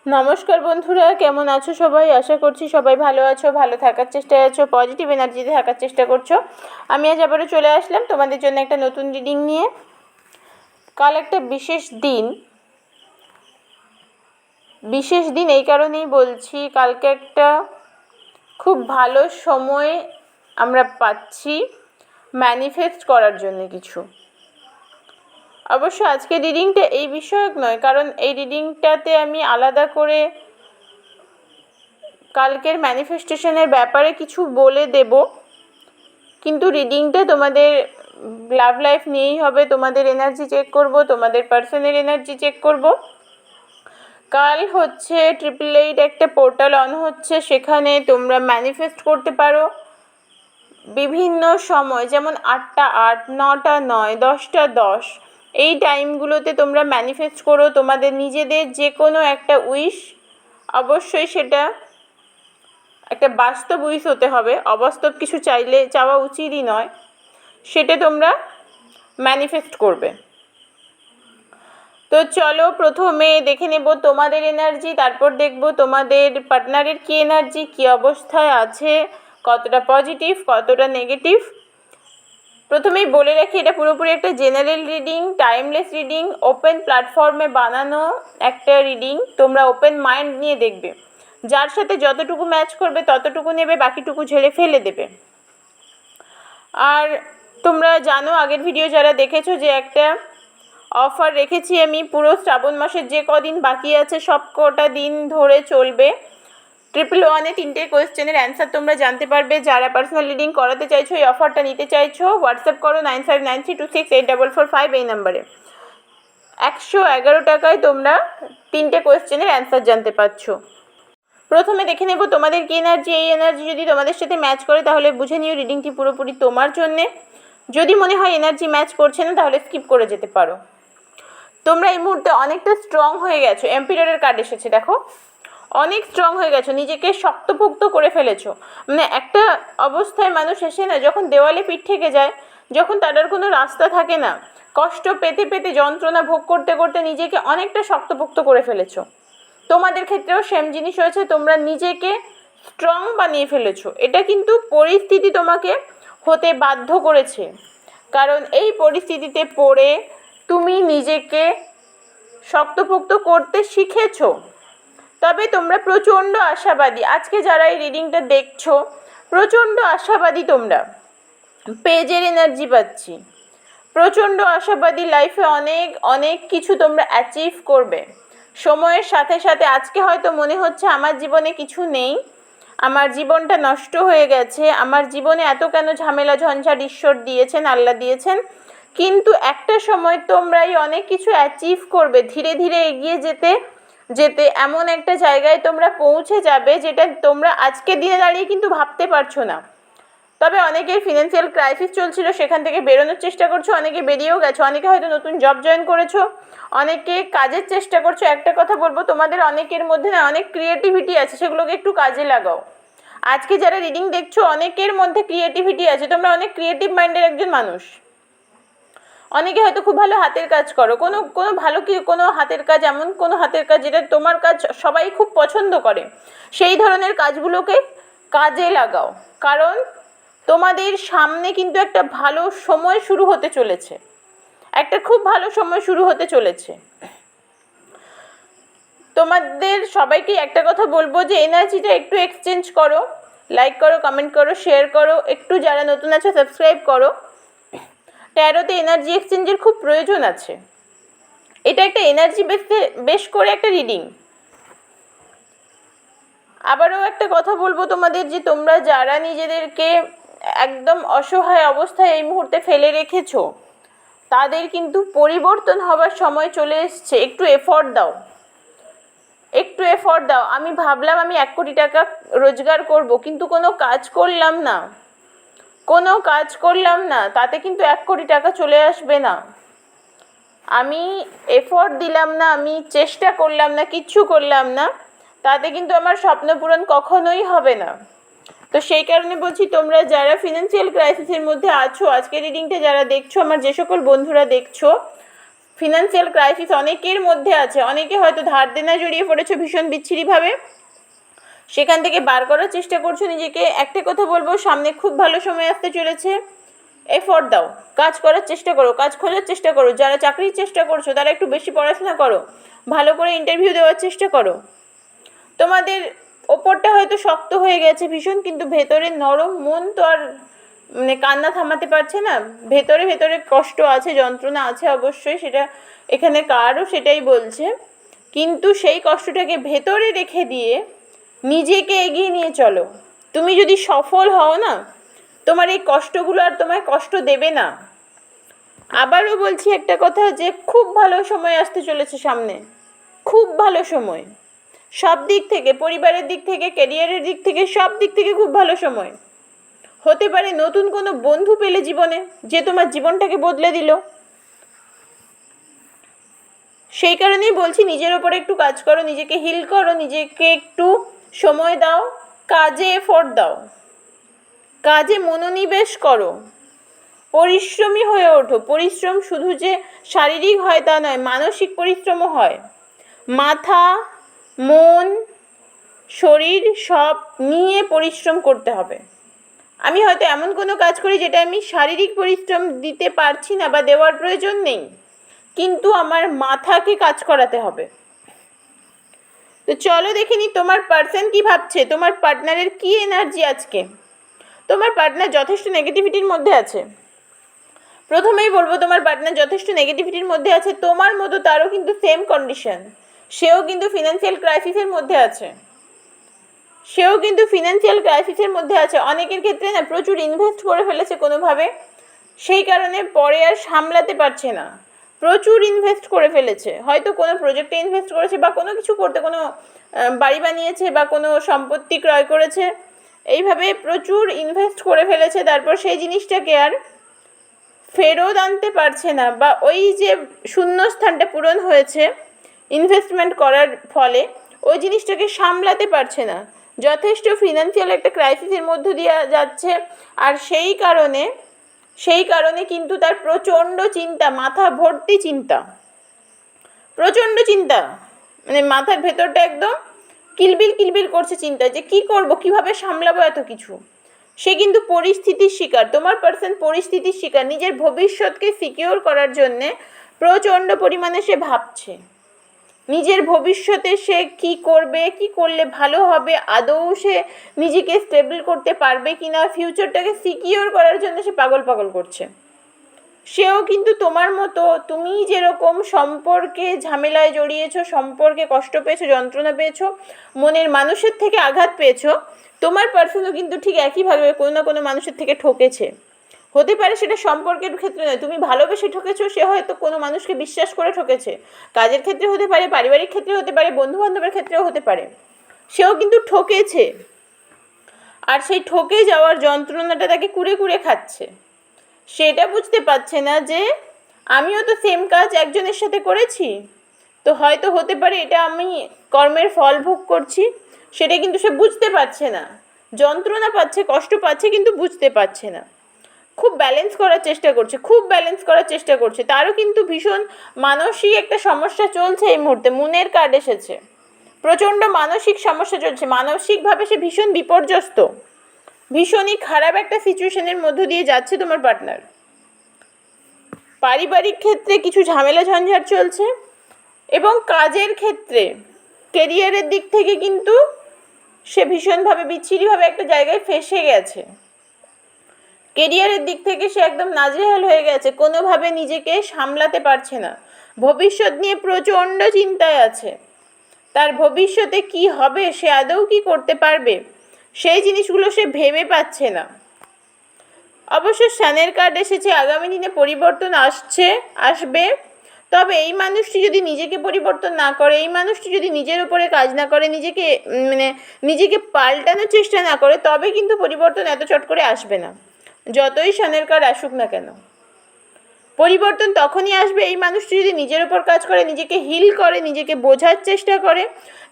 নমস্কার বন্ধুরা, কেমন আছো সবাই? আশা করছি সবাই ভালো আছো, ভালো থাকার চেষ্টায় আছো, পজিটিভ এনার্জিতে থাকার চেষ্টা করছো। আমি আজ আবারও চলে আসলাম তোমাদের জন্য একটা নতুন রিডিং নিয়ে। কাল একটা বিশেষ দিন এই কারণেই বলছি, কালকে একটা খুব ভালো সময় আমরা পাচ্ছি ম্যানিফেস্ট করার জন্য কিছু। অবশ্য আজকের রিডিংটা এই বিষয়ক নয়, কারণ এই রিডিংটাতে আমি আলাদা করে কালকের ম্যানিফেস্টেশনের ব্যাপারে কিছু বলে দেব, কিন্তু রিডিংটা তোমাদের লাভ লাইফ নিয়েই হবে। তোমাদের এনার্জি চেক করব, তোমাদের পার্সনের এনার্জি চেক করব। কাল হচ্ছে 888 একটা পোর্টাল অন হচ্ছে, সেখানে তোমরা ম্যানিফেস্ট করতে পারো বিভিন্ন সময়, যেমন 8টা 8, 9টা 9, 10টা 10, এই টাইমগুলোতে তোমরা ম্যানিফেস্ট করো তোমাদের নিজেদের যে কোনো একটা উইশ। অবশ্যই সেটা একটা বাস্তব উইশ হতে হবে, অবাস্তব কিছু চাওয়া উচিতই নয়। সেটা তোমরা ম্যানিফেস্ট করবে। তো চলো প্রথমে দেখে নেব তোমাদের এনার্জি, তারপর দেখব তোমাদের পার্টনারের কী এনার্জি, কী অবস্থায় আছে, কতটা পজিটিভ কতটা নেগেটিভ। প্রথমেই বলে রাখি, এটা পুরোপুরি একটা general reading, timeless reading, open প্ল্যাটফর্মে বানানো একটা রিডিং। তোমরা ওপেন মাইন্ড নিয়ে দেখবে, যার সাথে যতটুকু ম্যাচ করবে ততটুকু নেবে, বাকিটুকু ঝেড়ে ফেলে দেবে। আর তোমরা জানো, আগের ভিডিও যারা দেখেছো, যে একটা অফার রেখেছি আমি, পুরো শ্রাবণ মাসের যে কদিন বাকি আছে সব কটা দিন ধরে চলবে। 111-এ 3টে কোয়েশ্চেনের অ্যান্সার তোমরা জানতে পারবে। যারা পার্সোনাল রিডিং করাতে চাইছো, এই অফারটা নিতে চাইছো, হোয়াটসঅ্যাপ করো 9593268445 এই নাম্বারে। 111 টাকায় তোমরা 3টে কোয়েশ্চেনের অ্যান্সার জানতে পারছো। প্রথমে দেখে নেব তোমাদের কি এনার্জি। এই এনার্জি যদি তোমাদের সাথে ম্যাচ করে তাহলে বুঝে নিও রিডিংটি পুরোপুরি তোমার জন্যে। যদি মনে হয় এনার্জি ম্যাচ করছে না, তাহলে স্কিপ করে যেতে পারো। তোমরা এই মুহূর্তে অনেকটা স্ট্রং হয়ে গেছো। এম্পিরারের কার্ড এসেছে, দেখো, অনেক স্ট্রং হয়ে গেছো, নিজেকে শক্তপোক্ত করে ফেলেছো। মানে একটা অবস্থায় মানুষ এসে না, যখন দেওয়ালে পিঠ থেকে যায়, যখন তার আর কোনো রাস্তা থাকে না, কষ্ট পেতে পেতে যন্ত্রণা ভোগ করতে করতে নিজেকে অনেকটা শক্তপোক্ত করে ফেলেছো। তোমাদের ক্ষেত্রেও সেম জিনিস হয়েছে, তোমরা নিজেকে স্ট্রং বানিয়ে ফেলেছো। এটা কিন্তু পরিস্থিতি তোমাকে হতে বাধ্য করেছে, কারণ এই পরিস্থিতিতে পড়ে তুমি নিজেকে শক্তপোক্ত করতে শিখেছো। তবে তোমরা প্রচণ্ড আশাবাদী। আজকে যারা এই রিডিংটা দেখছো, প্রচণ্ড আশাবাদী তোমরা। পেজের এনার্জি পাচ্ছি, প্রচণ্ড আশাবাদী। লাইফে অনেক অনেক কিছু তোমরা অ্যাচিভ করবে সময়ের সাথে সাথে। আজকে হয়তো মনে হচ্ছে আমার জীবনে কিছু নেই, আমার জীবনটা নষ্ট হয়ে গেছে, আমার জীবনে এত কেন ঝামেলা ঝঞ্ঝাট ঈশ্বর দিয়েছেন, আল্লাহ দিয়েছেন। কিন্তু একটা সময় তোমরাই অনেক কিছু অ্যাচিভ করবে। ধীরে ধীরে এগিয়ে যেতে যেতে এমন একটা জায়গায় তোমরা পৌঁছে যাবে, যেটা তোমরা আজকে দিনে দাঁড়িয়ে কিন্তু ভাবতে পারছো না। তবে অনেকের ফিনান্সিয়াল ক্রাইসিস চলছিল, সেখান থেকে বেরোনোর চেষ্টা করছো, অনেকে বেরিয়েও গেছো, অনেকে হয়তো নতুন জব জয়েন করেছো, অনেকে কাজের চেষ্টা করছো। একটা কথা বলবো, তোমাদের অনেকের মধ্যে না অনেক ক্রিয়েটিভিটি আছে, সেগুলোকে একটু কাজে লাগাও। আজকে যারা রিডিং দেখছো, অনেকের মধ্যে ক্রিয়েটিভিটি আছে, তোমরা অনেক ক্রিয়েটিভ মাইন্ডের একজন মানুষ। অনেকে হয়তো খুব ভালো হাতের কাজ করো, কোনো হাতের কাজ, এমন কোনো হাতের কাজ যেটা তোমার কাজ সবাই খুব পছন্দ করে, সেই ধরনের কাজগুলোকে কাজে লাগাও। কারণ তোমাদের সামনে কিন্তু একটা ভালো সময় শুরু হতে চলেছে, একটা খুব ভালো সময় শুরু হতে চলেছে। তোমাদের সবাইকে একটা কথা বলবো, যে এনার্জিটা একটু এক্সচেঞ্জ করো, লাইক করো, কমেন্ট করো, শেয়ার করো, একটু যারা নতুন আছে সাবস্ক্রাইব করো। ট্যারোতে এনার্জি এক্সচেঞ্জের খুব প্রয়োজন আছে। এটা একটা এনার্জি বেশ করে একটা রিডিং। আবারও একটা কথা বলবো তোমাদের, যে তোমরা যারা নিজেদেরকে একদম অসহায় অবস্থায় এই মুহূর্তে ফেলে রেখেছো, তাদের কিন্তু পরিবর্তন হবার সময় চলে এসছে। একটু এফর্ট দাও, একটু এফর্ট দাও। আমি ভাবলাম আমি 1 কোটি টাকা রোজগার করব, কিন্তু কোনো কাজ করলাম না, তাতে কিন্তু 1 কোটি টাকা চলে আসবে না। আমি এফর্ট দিলাম না, আমি চেষ্টা করলাম না, কিচ্ছু করলাম না, তাতে কিন্তু আমার স্বপ্ন পূরণ কখনোই হবে না। তো সেই কারণে বলছি, তোমরা যারা ফিনান্সিয়াল ক্রাইসিসের মধ্যে আছো, আজকে রিডিংটা যারা দেখছো, আমার যে সকল বন্ধুরা দেখছো, ফিনান্সিয়াল ক্রাইসিস অনেকের মধ্যে আছে, অনেকে হয়তো ধার দেনা জড়িয়ে পড়েছো ভীষণ বিচ্ছিরিভাবে, সেখান থেকে বার করার চেষ্টা করছো নিজেকে। একটা কথা বলবো, সামনে খুব ভালো সময় আসতে চলেছে, এফোর্ট দাও, কাজ করার চেষ্টা করো, কাজ খোঁজার চেষ্টা করো। যারা চাকরির চেষ্টা করছো তারা একটু বেশি পড়াশোনা করো, ভালো করে ইন্টারভিউ দেওয়ার চেষ্টা করো। তোমাদের ওপরটা হয়তো শক্ত হয়ে গেছে ভীষণ, কিন্তু ভেতরে নরম মন তো আর কান্না থামাতে পারছে না। ভেতরে ভেতরে কষ্ট আছে, যন্ত্রণা আছে অবশ্যই, সেটা এখানে কারও সেটাই বলছে, কিন্তু সেই কষ্টটাকে ভেতরে রেখে দিয়ে নিজেকে এগিয়ে নিয়ে চলো। তুমি যদি সফল হও না, তোমার এই কষ্টগুলো আর তোমায় কষ্ট দেবে না। আবারও বলছি একটা কথা, যে খুব ভালো সময় আসতে চলেছে সামনে, খুব ভালো সময়, সব দিক থেকে, পরিবারের দিক থেকে, ক্যারিয়ারের দিক থেকে, সব দিক থেকে খুব ভালো সময়। হতে পারে নতুন কোনো বন্ধু পেলে জীবনে, যে তোমার জীবনটাকে বদলে দিল। সেই কারণেই বলছি, নিজের ওপরে একটু কাজ করো, নিজেকে হিল করো, নিজেকে একটু সময় দাও, কাজে এফোর্ট দাও, কাজে মনোনিবেশ করো, পরিশ্রমী হয়ে ওঠো। পরিশ্রম শুধু যে শারীরিক হয় তা নয়, মানসিক পরিশ্রমও হয়। মাথা, মন, শরীর সব নিয়ে পরিশ্রম করতে হবে। আমি হয়তো এমন কোনো কাজ করি যেটা আমি শারীরিক পরিশ্রম দিতে পারছি না বা দেওয়ার প্রয়োজন নেই, কিন্তু আমার মাথাকে কাজ করাতে হবে। তো চলো দেখে নি তোমার পার্সন কি ভাবছে, তোমার পার্টনারের কি এনার্জি আজকে। তোমার পার্টনার যথেষ্ট নেগেটিভিটির মধ্যে আছে। প্রথমেই বলবো, তোমার পার্টনার যথেষ্ট নেগেটিভিটির মধ্যে আছে। তোমার মতো তারও কিন্তু সেম কন্ডিশন, সেও কিন্তু ফিনান্সিয়াল ক্রাইসিসের মধ্যে আছে, অনেকের ক্ষেত্রে না প্রচুর ইনভেস্ট করে ফেলেছে কোনোভাবে, সেই কারণে পরে আর সামলাতে পারছে না। প্রচুর ইনভেস্ট করে ফেলেছে, হয়তো কোনো প্রজেক্টে ইনভেস্ট করেছে, বা কোনো কিছু করতে, কোনো বাড়ি বানিয়েছে, বা কোনো সম্পত্তি ক্রয় করেছে, এইভাবে প্রচুর ইনভেস্ট করে ফেলেছে। তারপর সেই জিনিসটাকে আর ফেরত আনতে পারছে না, বা ওই যে শূন্যস্থানটা পূরণ হয়েছে ইনভেস্টমেন্ট করার ফলে, ওই জিনিসটাকে সামলাতে পারছে না। যথেষ্ট ফিনান্সিয়াল একটা ক্রাইসিসের মধ্য দিয়ে যাচ্ছে। আর সেই কারণে কিন্তু তার প্রচণ্ড চিন্তা, মাথা ভর্তি চিন্তা, প্রচণ্ড চিন্তা, মানে মাথার ভেতরটা একদম কিলবিল কিলবিল করছে চিন্তা, যে কি করব, কিভাবে সামলাবো এত কিছু। সে কিন্তু পরিস্থিতির শিকার, তোমার পার্সন পরিস্থিতির শিকার। নিজের ভবিষ্যৎকে সিকিওর করার জন্যে প্রচণ্ড পরিমাণে সে ভাবছে, নিজের ভবিষ্যতে সে কি করবে, কি করলে ভালো হবে, আদৌ সে নিজেকে স্টেবল করতে পারবে কি না, ফিউচারটাকে সিকিওর করার জন্য সে পাগল পাগল করছে। সেও কিন্তু তোমার মতো, তুমি যেরকম সম্পর্কে ঝামেলায় জড়িয়েছো, সম্পর্কে কষ্ট পেয়েছো, যন্ত্রণা পেয়েছো, মনের মানুষের থেকে আঘাত পেয়েছো, তোমার পার্সনও কিন্তু ঠিক একইভাবে কোনো না কোনো মানুষের থেকে ঠকেছে। হতে পারে সেটা সম্পর্কের ক্ষেত্রে নয়, তুমি ভালোবেসে ঠকেছো, সে হয়তো কোনো মানুষকে বিশ্বাস করে ঠকেছে। কাজের ক্ষেত্রে হতে পারে, পারিবারিক ক্ষেত্রে হতে পারে, বন্ধুবান্ধবের ক্ষেত্রেও হতে পারে। সেও কিন্তু ঠকেছে, আর সেই ঠকে যাওয়ার যন্ত্রণাটা তাকে কুড়ে কুড়ে খাচ্ছে। সেটা বুঝতে পারছে না যে আমিও তো সেম কাজ একজনের সাথে করেছি, তো হয়তো হতে পারে এটা আমি কর্মের ফল ভোগ করছি। সেটা কিন্তু সে বুঝতে পারছে না, যন্ত্রণা পাচ্ছে, কষ্ট পাচ্ছে, কিন্তু বুঝতে পারছে না। খুব ব্যালেন্স করার চেষ্টা করছে, তারও কিন্তু ভীষণ মানসিক একটা সমস্যা চলছে এই মুহূর্তে। মুনের কার্ড এসেছে, প্রচণ্ড মানসিক সমস্যা চলছে, মানসিকভাবে সে ভীষণ বিপর্যস্ত, ভীষণই খারাপ একটা সিচুয়েশনের মধ্য দিয়ে যাচ্ছে তোমার পার্টনার। পারিবারিক ক্ষেত্রে কিছু ঝামেলা ঝঞ্ঝাট চলছে, এবং কাজের ক্ষেত্রে, কেরিয়ারের দিক থেকে কিন্তু সে ভীষণভাবে বিচ্ছিরিভাবে একটা জায়গায় ফেঁসে গেছে। কেরিয়ারের দিক থেকে সে একদম নাজেহাল হয়ে গেছে, কোনোভাবে নিজেকে সামলাতে পারছে না, ভবিষ্যৎ নিয়ে প্রচণ্ড চিন্তায় আছে। তার ভবিষ্যতে কি হবে, সে আদৌ কি করতে পারবে, সেই জিনিসগুলো সে ভেবে পাচ্ছে না। অবশ্য সানের কার্ড এসেছে, আগামী দিনে পরিবর্তন আসবে। তবে এই মানুষটি যদি নিজেকে পরিবর্তন না করে, এই মানুষটি যদি নিজের উপরে কাজ না করে, নিজেকে পাল্টানোর চেষ্টা না করে, তবে কিন্তু পরিবর্তন এত চট করে আসবে না, যতই সানের কার্ড আসুক না কেন। পরিবর্তন তখনই আসবে এই মানুষটি যদি নিজের উপর কাজ করে, নিজেকে হিল করে, নিজেকে বোঝার চেষ্টা করে,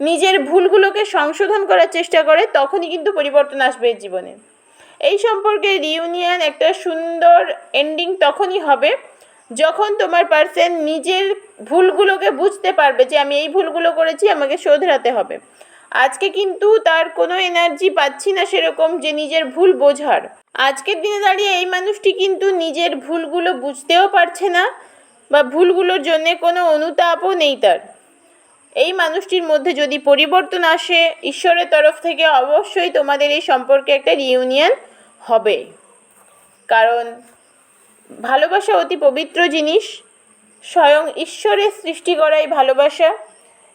নিজের ভুলগুলোকে সংশোধন করার চেষ্টা করে, তখনই কিন্তু পরিবর্তন আসবে এই জীবনে। এই সম্পর্কে রিউনিয়ন, একটা সুন্দর এন্ডিং তখনই হবে যখন তোমার পার্সন নিজের ভুলগুলোকে বুঝতে পারবে যে আমি এই ভুলগুলো করেছি, আমাকে শোধরাতে হবে। আজকে কিন্তু তার কোনো এনার্জি পাচ্ছি না সেরকম যে নিজের ভুল বোঝার। আজকের দিনে দাঁড়িয়ে এই মানুষটি কিন্তু নিজের ভুলগুলো বুঝতেও পারছে না, বা ভুলগুলোর জন্যে কোনো অনুতাপও নেই তার। এই মানুষটির মধ্যে যদি পরিবর্তন আসে ঈশ্বরের তরফ থেকে, অবশ্যই তোমাদের এই সম্পর্কে একটা রিইউনিয়ন হবে। কারণ ভালোবাসা অতি পবিত্র জিনিস, স্বয়ং ঈশ্বরের সৃষ্টি করা এই ভালোবাসা।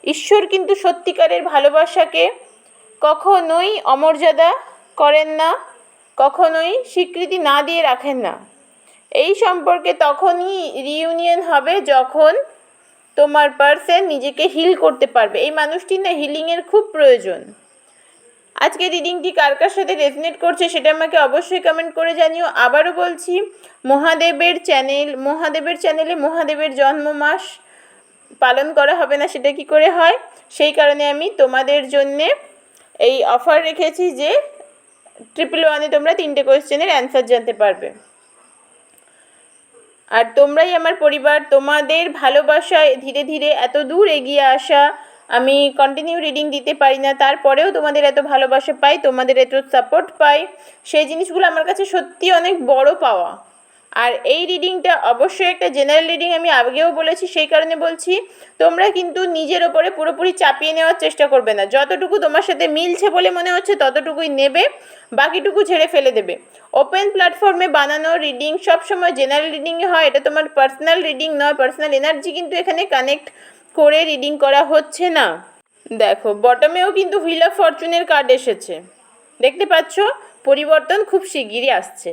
ঈশ্বর কিন্তু সত্যিকারের ভালোবাসাকে কখনোই অমর্যাদা করেন না, কখনোই স্বীকৃতি না দিয়ে রাখেন না। এই সম্পর্কে তখনই রিইউনিয়ন হবে যখন তোমার পার্সন নিজেকে হিল করতে পারবে। এই মানুষটির না হিলিংয়ের খুব প্রয়োজন। আজকে রিডিংটি কার কার সাথে রেজনেট করছে সেটা আমাকে অবশ্যই কমেন্ট করে জানিও। আবারও বলছি, মহাদেবের চ্যানেলে মহাদেবের জন্ম মাস পালন করা হবে না, সেটা কি করে হয়? সেই কারণে আমি তোমাদের জন্যে এই অফার রেখেছি যে 111-এ তোমরা 3টে কোয়েশ্চেনের অ্যান্সার জানতে পারবে। আর তোমরাই আমার পরিবার, তোমাদের ভালোবাসায় ধীরে ধীরে এত দূর এগিয়ে আসা। আমি কন্টিনিউ রিডিং দিতে পারি না, তারপরেও তোমাদের এত ভালোবাসা পাই, তোমাদের এত সাপোর্ট পাই, সেই জিনিসগুলো আমার কাছে সত্যি অনেক বড় পাওয়া। আর এই রিডিংটা অবশ্যই একটা জেনারেল রিডিং, আমি আগেও বলেছি, সেই কারণে বলছি তোমরা কিন্তু নিজের ওপরে পুরোপুরি চাপিয়ে নেওয়ার চেষ্টা করবে না। যতটুকু তোমার সাথে মিলছে বলে মনে হচ্ছে ততটুকুই নেবে, বাকিটুকু ছেড়ে ফেলে দেবে। ওপেন প্ল্যাটফর্মে বানানো রিডিং সবসময় জেনারেল রিডিংয়ে হয়, এটা তোমার পার্সোনাল রিডিং নয়। পার্সোনাল এনার্জি কিন্তু এখানে কানেক্ট করে রিডিং করা হচ্ছে না। দেখো বটমেও কিন্তু হুইল অফ ফরচুনের কার্ড এসেছে, দেখতে পাচ্ছ? পরিবর্তন খুব শিগগিরই আসছে।